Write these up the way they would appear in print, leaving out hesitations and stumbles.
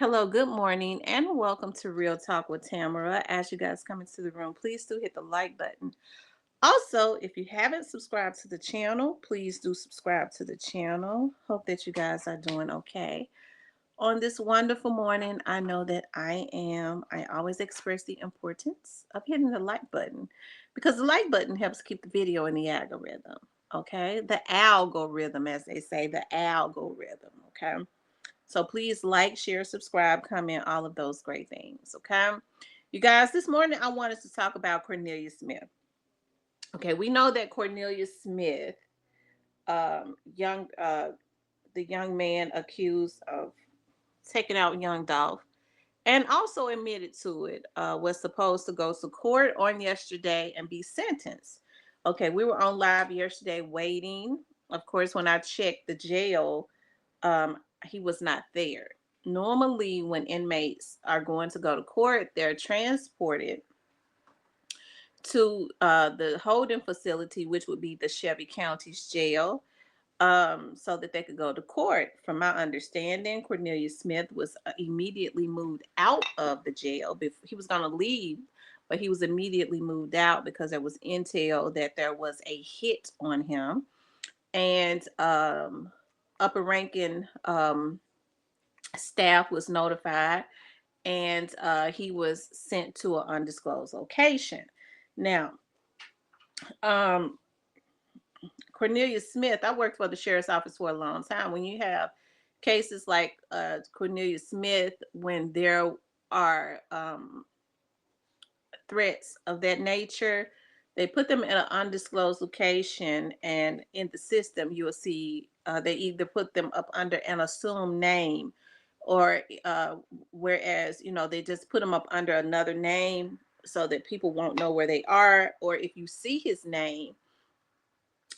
Hello, good morning, and welcome to Real Talk with Tamara. As you guys come into the room, please do hit the like button. Also, if you haven't subscribed to the channel, please do subscribe to the channel. Hope that you guys are doing okay. On this wonderful morning, I know that I am. I always express the importance of hitting the like button because the like button helps keep the video in the algorithm. Okay, the algorithm, as they say, the algorithm. Okay. So please like, share, subscribe, comment, all of those great things. Okay. You guys, this morning I wanted to talk about Cornelius Smith. Okay, we know that Cornelius Smith, young the young man accused of taking out young Dolph and also admitted to it, was supposed to go to court on yesterday and be sentenced. Okay, we were on live yesterday waiting. Of course, when I checked the jail, he was not there. Normally, when inmates are going to go to court, they're transported to the holding facility, which would be the Shelby County's jail, so that they could go to court. From my understanding, Cornelius Smith was immediately moved out of the jail. He was going to leave, but he was immediately moved out because there was intel that there was a hit on him, and upper ranking staff was notified, and he was sent to an undisclosed location. Now, um, Cornelius Smith, I worked for the sheriff's office for a long time. When you have cases like Cornelius Smith, when there are threats of that nature, they put them in an undisclosed location, and in the system, you will see they either put them up under an assumed name, or whereas they just put them up under another name so that people won't know where they are, or if you see his name,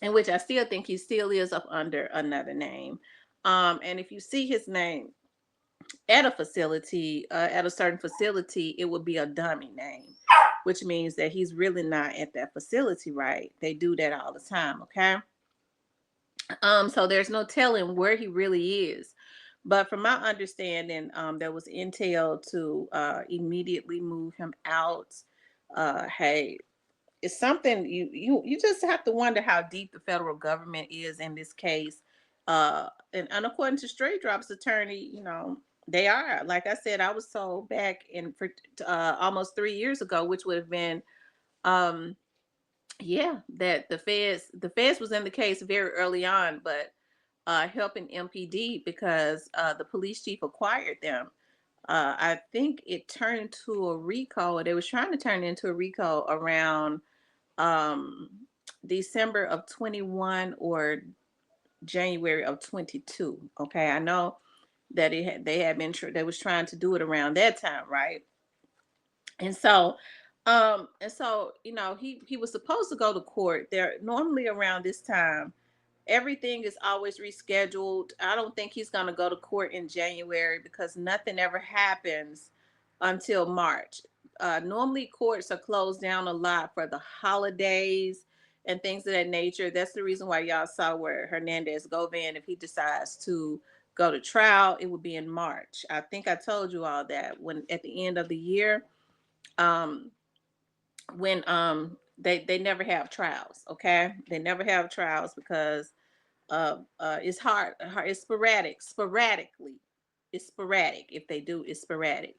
in which I still think he still is up under another name. And if you see his name at a facility, at a certain facility, it would be a dummy name, which means that he's really not at that facility, right? They do that all the time, okay? So there's no telling where he really is. But from my understanding, there was intel to immediately move him out. Hey, it's something you just have to wonder how deep the federal government is in this case. And according to Straight Drop's attorney, they are. Like I said, I was told back in for almost 3 years ago, which would have been um yeah, that the feds was in the case very early on, but helping MPD because the police chief acquired them. I think it turned to a recall. They was trying to turn it into a recall around um December of 21 or January of 22. Okay, I know that they had been they was trying to do it around that time, right? And so he was supposed to go to court there normally around this time. Everything is always rescheduled. I don't think he's going to go to court in January because nothing ever happens until March. Normally, courts are closed down a lot for the holidays and things of that nature. That's the reason why y'all saw where Hernandez Govan, if he decides to go to trial, it would be in March. I think I told you all that when at the end of the year, um, when they never have trials. Okay, they never have trials because it's hard, it's sporadically, it's sporadic. If they do, it's sporadic.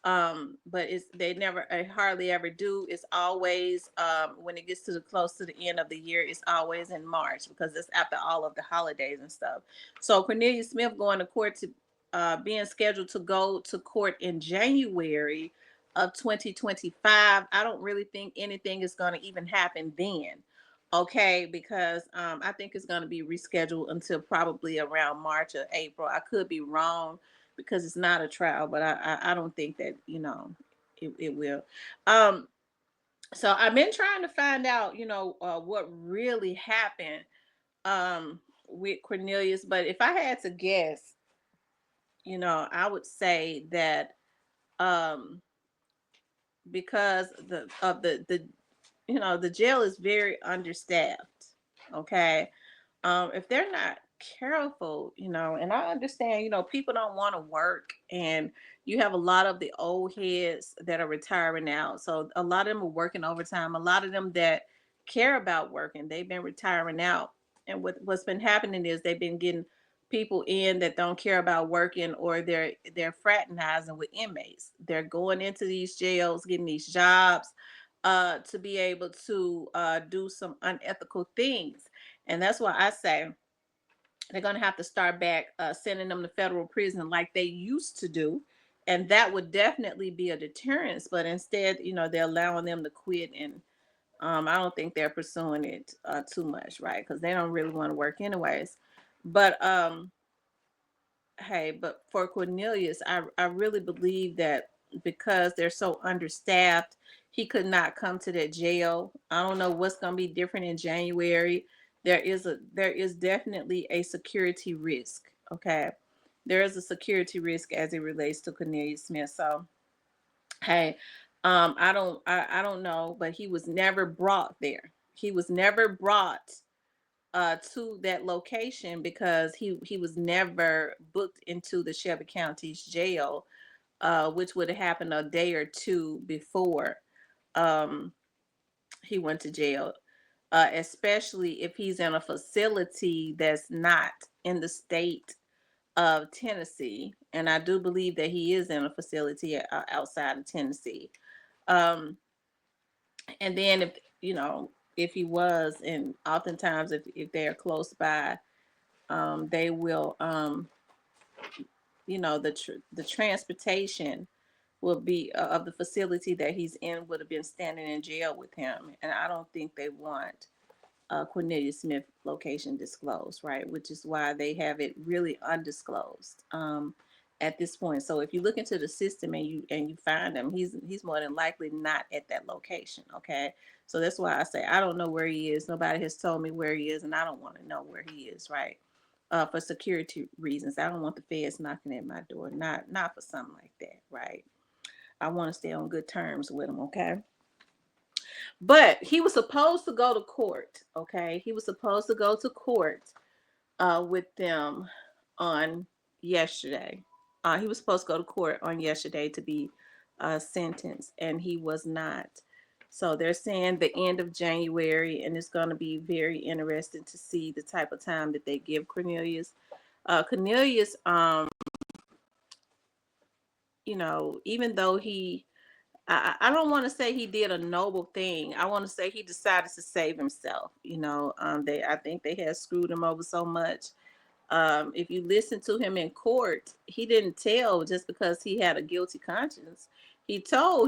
But it's they never hardly ever do. It's always when it gets to the close to the end of the year, it's always in March because it's after all of the holidays and stuff. So Cornelius Smith going to court to being scheduled to go to court in January of 2025. I don't really think anything is going to even happen then. Okay, because I think it's going to be rescheduled until probably around March or April. I could be wrong because it's not a trial, but I don't think that it will. Um, so I've been trying to find out what really happened with Cornelius, but if I had to guess, I would say that um because the jail is very understaffed. Okay, if they're not careful, and I understand, people don't want to work, and you have a lot of the old heads that are retiring out. So a lot of them are working overtime. A lot of them that care about working, they've been retiring out. And what's been happening is they've been getting people in that don't care about working, or they're fraternizing with inmates. They're going into these jails, getting these jobs to be able to do some unethical things. And that's why I say they're going to have to start back sending them to federal prison like they used to do. And that would definitely be a deterrence. But instead, they're allowing them to quit. And I don't think they're pursuing it too much, right? Because they don't really want to work anyways. But hey, but for Cornelius, I really believe that because they're so understaffed, he could not come to that jail. I don't know what's going to be different in January. There is definitely a security risk. Okay, there is a security risk as it relates to Cornelius Smith. So hey, I don't know, but he was never brought there. He was never brought to that location because he was never booked into the Shelby County's jail, which would have happened a day or two before um, he went to jail. Especially if he's in a facility that's not in the state of Tennessee, and I do believe that he is in a facility outside of Tennessee. Um, and then if he was, and oftentimes if they are close by, they will the transportation will be of the facility that he's in would have been standing in jail with him, and I don't think they want Cornelius Smith location disclosed, right? Which is why they have it really undisclosed at this point. So if you look into the system and you find him, he's more than likely not at that location. Okay, so that's why I say I don't know where he is. Nobody has told me where he is, and I don't want to know where he is, right? For security reasons, I don't want the feds knocking at my door. Not for something like that, right? I want to stay on good terms with him. Okay. But he was supposed to go to court. Okay, he was supposed to go to court with them on yesterday. He was supposed to go to court on yesterday to be sentenced, and he was not. So they're saying the end of January, and it's going to be very interesting to see the type of time that they give Cornelius. Cornelius, even though I don't want to say he did a noble thing. I want to say he decided to save himself. I think they had screwed him over so much. If you listen to him in court, he didn't tell just because he had a guilty conscience. He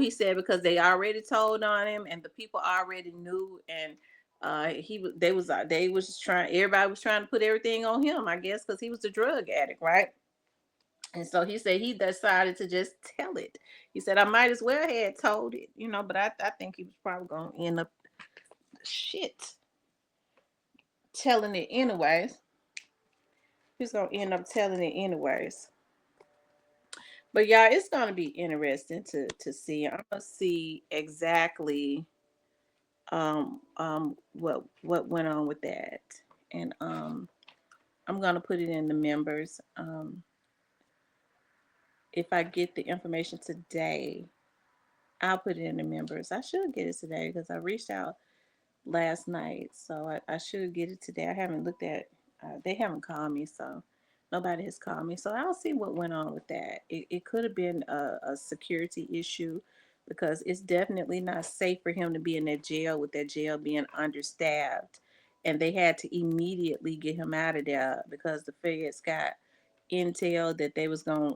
said because they already told on him and the people already knew, and they was trying, everybody was trying to put everything on him, I guess, because he was a drug addict, right? And so he said he decided to just tell it. He said, I might as well have told it, but I think he was probably going to end up shit telling it anyways. He's going to end up telling it anyways. But yeah, it's going to be interesting to see. I'm going to see exactly what went on with that. And I'm going to put it in the members. If I get the information today, I'll put it in the members. I should get it today because I reached out last night, so I should get it today. I haven't looked at. They haven't called me, so nobody has called me. So I'll see what went on with that. It could have been a security issue because it's definitely not safe for him to be in that jail with that jail being understaffed, and they had to immediately get him out of there because the feds got intel that they was gonna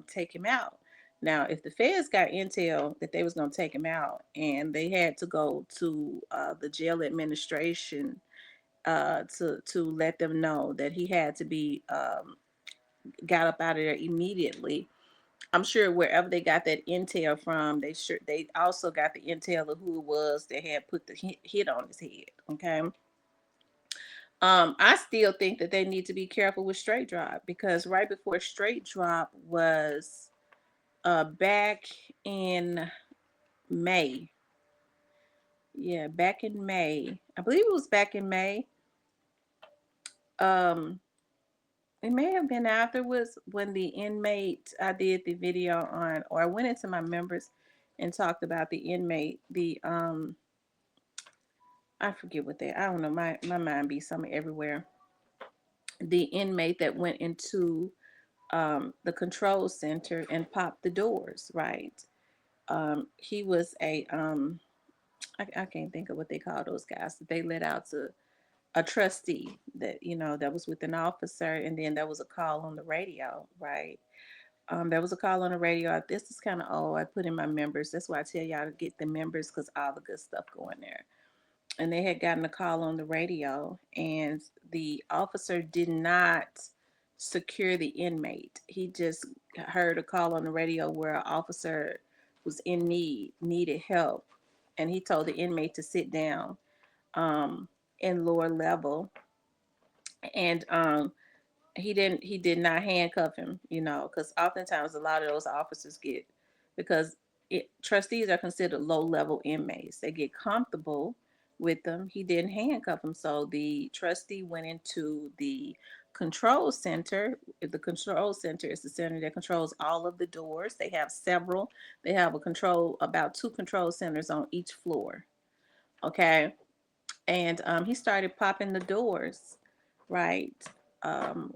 take him out. Now, if the feds got intel that they was gonna take him out, and they had to go to the jail administration to let them know that he had to be got up out of there immediately. I'm sure wherever they got that intel from, they also got the intel of who it was that had put the hit on his head. Okay. I still think that they need to be careful with straight drop because right before straight drop was back in May. Yeah, back in May. I believe it was back in May. Um, it may have been afterwards when the inmate I did the video on, or I went into my members and talked about the inmate. I forget what they. I don't know. My mind be somewhere everywhere. The inmate that went into the control center and popped the doors. Right. He was I can't think of what they call those guys that they let out to a trustee that that was with an officer, and then there was a call on the radio, right? There was a call on the radio. This is kind of old. I put in my members. That's why I tell y'all to get the members because all the good stuff going there. And they had gotten a call on the radio, and the officer did not secure the inmate. He just heard a call on the radio where an officer was in needed help, and he told the inmate to sit down um, in lower level, and he did not handcuff him, because oftentimes a lot of those officers get, because trustees are considered low level inmates, they get comfortable with them. He didn't handcuff him, so the trustee went into the control center. The control center is the center that controls all of the doors. They have several. They have about two control centers on each floor. Okay, and he started popping the doors, right?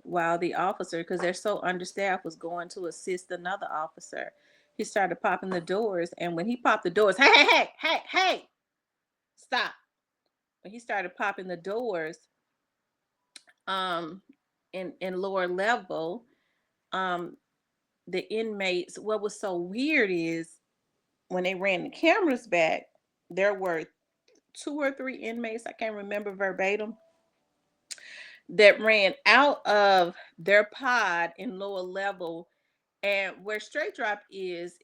While the officer, because they're so understaffed, was going to assist another officer. He started popping the doors, and when he popped the doors, hey, hey, hey, hey, hey, stop! When he started popping the doors, um, in lower level, um, the inmates. What was so weird is when they ran the cameras back, there were two or three inmates. I can't remember verbatim that ran out of their pod in lower level, and where straight drop is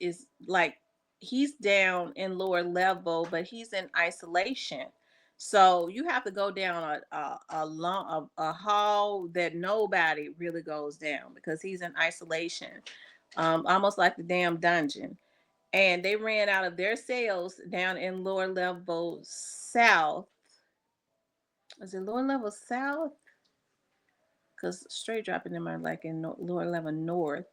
like he's down in lower level, but he's in isolation. So you have to go down a long a hall that nobody really goes down because he's in isolation, almost like the damn dungeon. And they ran out of their cells down in lower level south. Is it lower level south? Because straight dropping them are like in lower level north,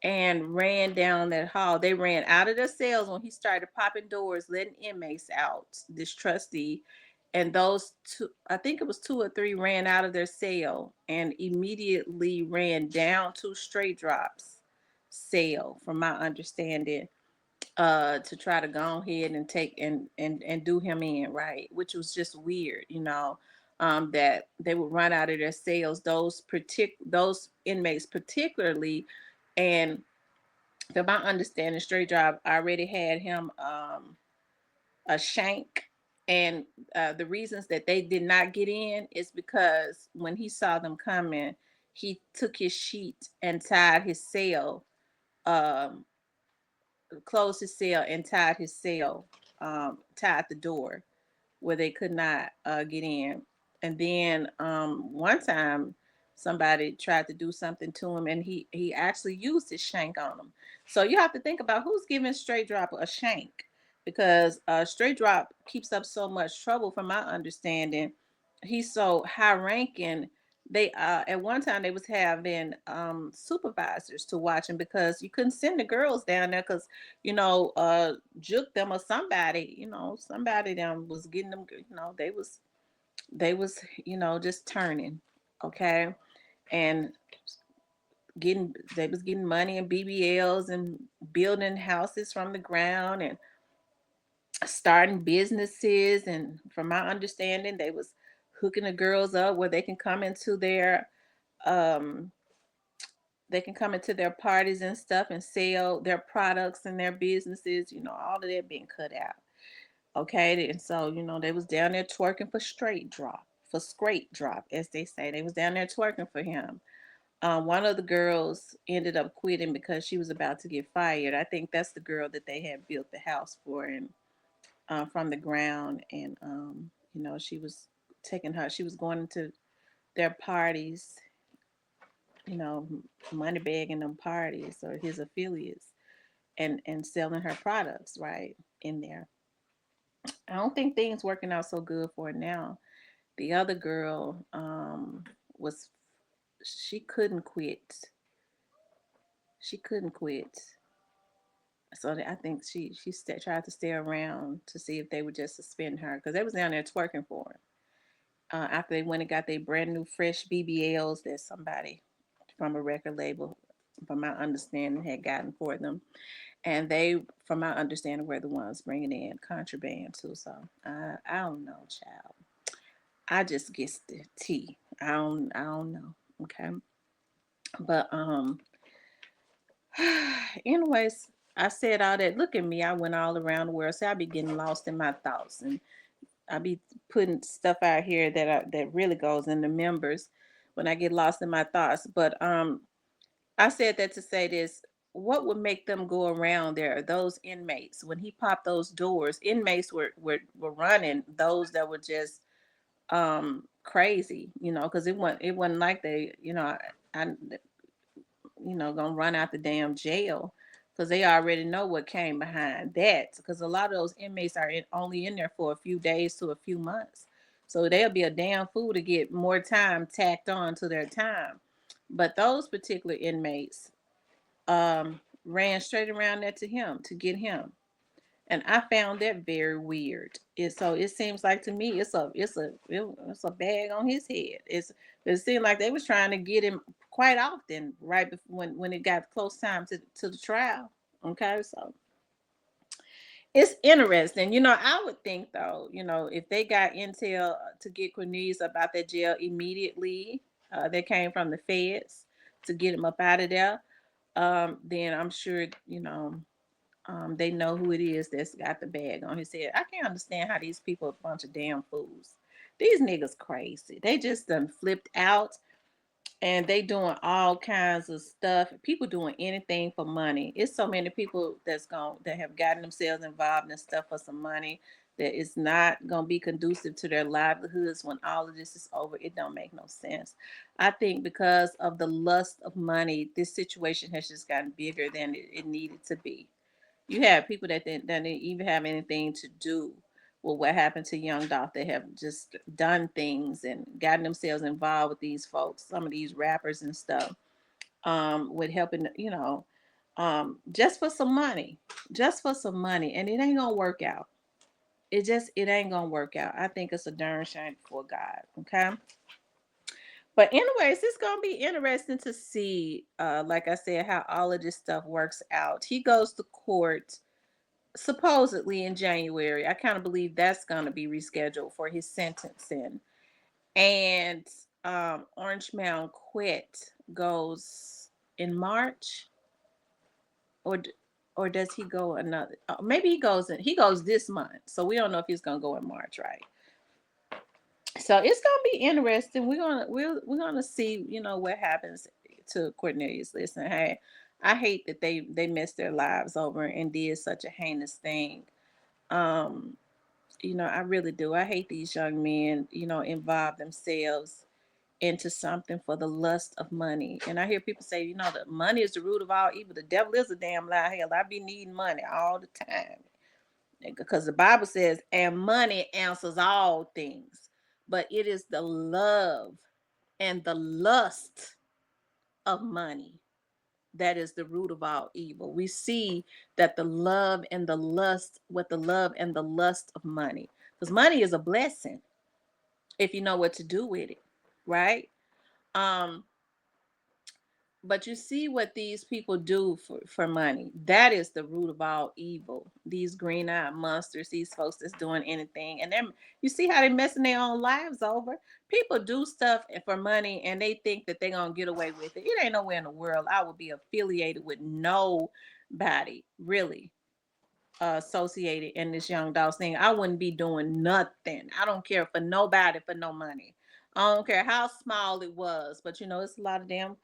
and ran down that hall. They ran out of their cells when he started popping doors, letting inmates out, this trustee. And those two, I think it was two or three, ran out of their cell and immediately ran down to straight drops cell, from my understanding, to try to go ahead and take and do him in, right, which was just weird, that they would run out of their cells, those inmates particularly. And from my understanding, straight job already had him a shank. And the reasons that they did not get in is because when he saw them coming, he took his sheet and tied his cell, um, closed his cell and tied his cell, tied the door where they could not get in. And then one time somebody tried to do something to him, and he actually used his shank on him. So you have to think about who's giving straight drop a shank, because straight drop keeps up so much trouble. From my understanding, he's so high ranking. They at one time they was having supervisors to watch him, because you couldn't send the girls down there because juke them, or somebody, somebody them was getting them, they was just turning, okay, and they was getting money and BBLs and building houses from the ground and starting businesses. And from my understanding, they was hooking the girls up where um they can come into their parties and stuff and sell their products and their businesses, all of that being cut out. Okay, and so they was down there twerking for straight drop, as they say. They was down there twerking for him. One of the girls ended up quitting because she was about to get fired. I think that's the girl that they had built the house for, and from the ground, and she was she was going into their parties, you know, money bagging them parties, or his affiliates, and selling her products right in there. I don't think things working out so good for her now. The other girl, was she couldn't quit. She couldn't quit. So I think tried to stay around to see if they would just suspend her because they was down there twerking for her. After they went and got their brand new fresh BBLs that somebody from a record label, from my understanding, had gotten for them, and they, from my understanding, were the ones bringing in contraband too. So I don't know, child. I just guess the tea. I don't know. Okay, but anyways, I said all that. Look at me. I went all around the world. So I be getting lost in my thoughts, and I be putting stuff out here that really goes in the members when I get lost in my thoughts. But I said that to say this. What would make them go around there? Those inmates. When he popped those doors, inmates were running. Those that were just crazy, because it wasn't like they, I gonna run out the damn jail because they already know what came behind that. Because a lot of those inmates are only in there for a few days to a few months, so they'll be a damn fool to get more time tacked on to their time. But those particular inmates ran straight around there to him to get him, and I found that very weird. So it seems like to me it's a bag on his head. It seemed like they was trying to get him quite often right before when it got close time to the trial. Okay, so it's interesting. I would think though, if they got intel to get Cornelius up out that jail immediately, that came from the feds to get him up out of there, then I'm sure they know who it is that's got the bag on his head. I can't understand how these people are a bunch of damn fools. These niggas crazy. They just done flipped out and they doing all kinds of stuff. People doing anything for money. It's so many people that have gotten themselves involved in stuff for some money that is not gonna be conducive to their livelihoods when all of this is over. It don't make no sense. I think because of the lust of money, this situation has just gotten bigger than it needed to be. You have people that didn't even have anything to do with what happened to young Dolph. They have just done things and gotten themselves involved with these folks, some of these rappers and stuff, with helping, just for some money, and it ain't gonna work out. It ain't gonna work out. I think it's a darn shame before God. Okay. But anyways, it's gonna be interesting to see, like I said, how all of this stuff works out. He goes to court supposedly in January. I kind of believe that's going to be rescheduled for his sentencing. And Orange Mound Quit goes in March, or or does he go another? Maybe he goes this month. So we don't know if he's going to go in March, right? So it's going to be interesting. We're going to see, what happens to Cornelius. Listen, hey, I hate that they messed their lives over and did such a heinous thing. Um, I really do. I hate these young men, involve themselves into something for the lust of money. And I hear people say, that money is the root of all evil. The devil is a damn lie. Hell, I be needing money all the time. Because the Bible says, and money answers all things. But it is the love and the lust of money that is the root of all evil. We see that the love and the lust, with the love and the lust of money, because money is a blessing if you know what to do with it, right? Um, but you see what these people do for money. That is the root of all evil. These green-eyed monsters, these folks that's doing anything, and then you see how they messing their own lives over. People do stuff for money, and they think that they're gonna get away with it. It ain't nowhere in the world I would be affiliated with nobody really associated in this young dog thing. I wouldn't be doing nothing. I don't care for nobody for no money. I don't care how small it was, but it's a lot of damn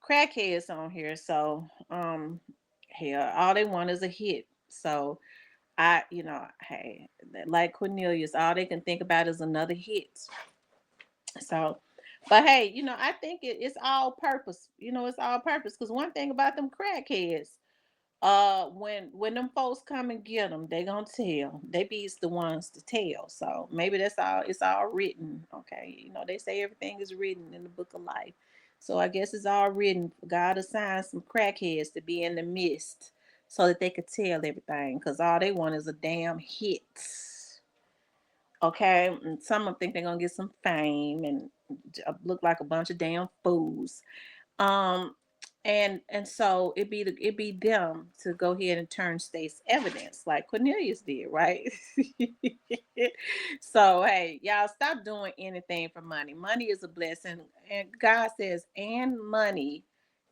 crackheads on here. So, hell, all they want is a hit. So, hey, like Cornelius, all they can think about is another hit. So, but hey, I think it's all purpose. It's all purpose. Because one thing about them crackheads, When them folks come and get them, they gonna tell. They be's the ones to tell. So maybe that's all. It's all written. Okay, they say everything is written in the book of life. So I guess it's all written. God assigned some crackheads to be in the midst so that they could tell everything. Cause all they want is a damn hit. Okay, and some of them think they're gonna get some fame and look like a bunch of damn fools. um and so it be them to go ahead and turn state's evidence like Cornelius did, right? So hey, y'all, stop doing anything for money. Money is a blessing, and God says, and money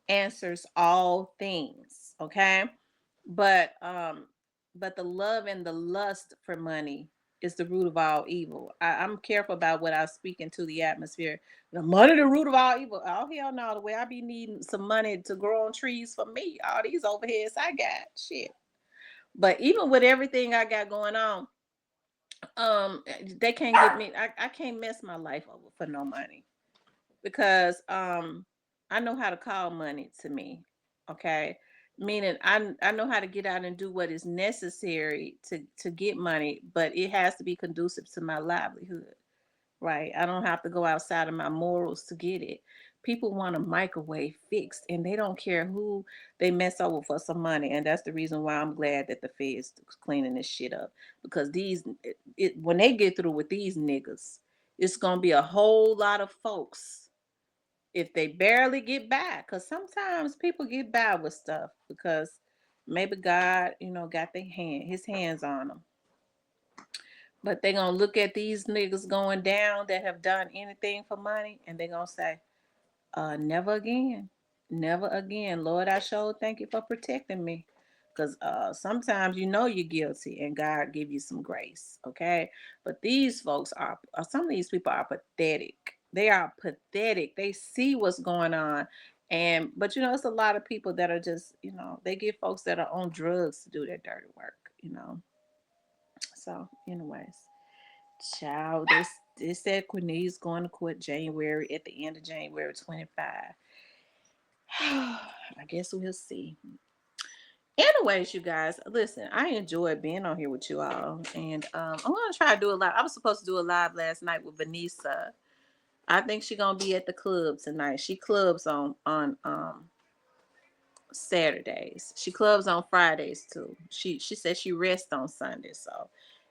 answers all things. Okay, but um but the love and the lust for money is the root of all evil. I'm careful about what I speak into the atmosphere. The money, the root of all evil. Oh hell no! The way I be needing some money to grow on trees for me, all these overheads I got, shit. But even with everything I got going on, they can't get me. I can't mess my life over for no money, because I know how to call money to me. Okay, meaning I know how to get out and do what is necessary to get money, but it has to be conducive to my livelihood. Right. I don't have to go outside of my morals to get it. People want a microwave fixed, and they don't care who they mess over for some money. And that's the reason why I'm glad that the Fed's cleaning this shit up. Because when they get through with these niggas, it's going to be a whole lot of folks, if they barely get by. Because sometimes people get by with stuff because maybe God, got his hands on them. But they gonna look at these niggas going down that have done anything for money, and they gonna say, never again. Never again. Lord, I sure thank you for protecting me. Because sometimes you're guilty and God give you some grace. Okay. But these folks some of these people are pathetic. They are pathetic. They see what's going on. But it's a lot of people that are just, they get folks that are on drugs to do their dirty work. So, anyways. Child, they said Cornelius going to court January, at the end of January 25. I guess we'll see. Anyways, you guys, listen, I enjoyed being on here with you all. And I'm gonna try to do a live. I was supposed to do a live last night with Vanessa. I think she's gonna be at the club tonight. She clubs on Saturdays. She clubs on Fridays too. She said she rests on Sundays. So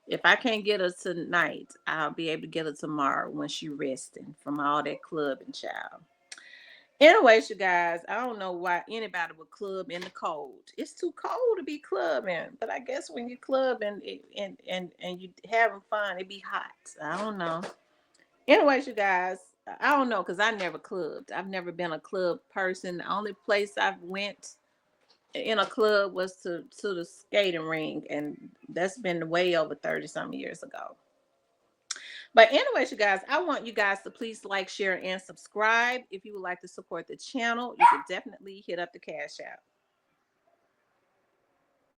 if I can't get her tonight, I'll be able to get her tomorrow when she resting from all that clubbing, child. Anyways, you guys, I don't know why anybody would club in the cold. It's too cold to be clubbing. But I guess when you clubbing and you having fun, it be hot. I don't know. Anyways, you guys, I don't know because I never clubbed. I've never been a club person. The only place I've went in a club was to the skating rink, and that's been way over 30 some years ago. But anyways, you guys, I want you guys to please like, share, and subscribe. If you would like to support the channel, you can definitely hit up the cash app.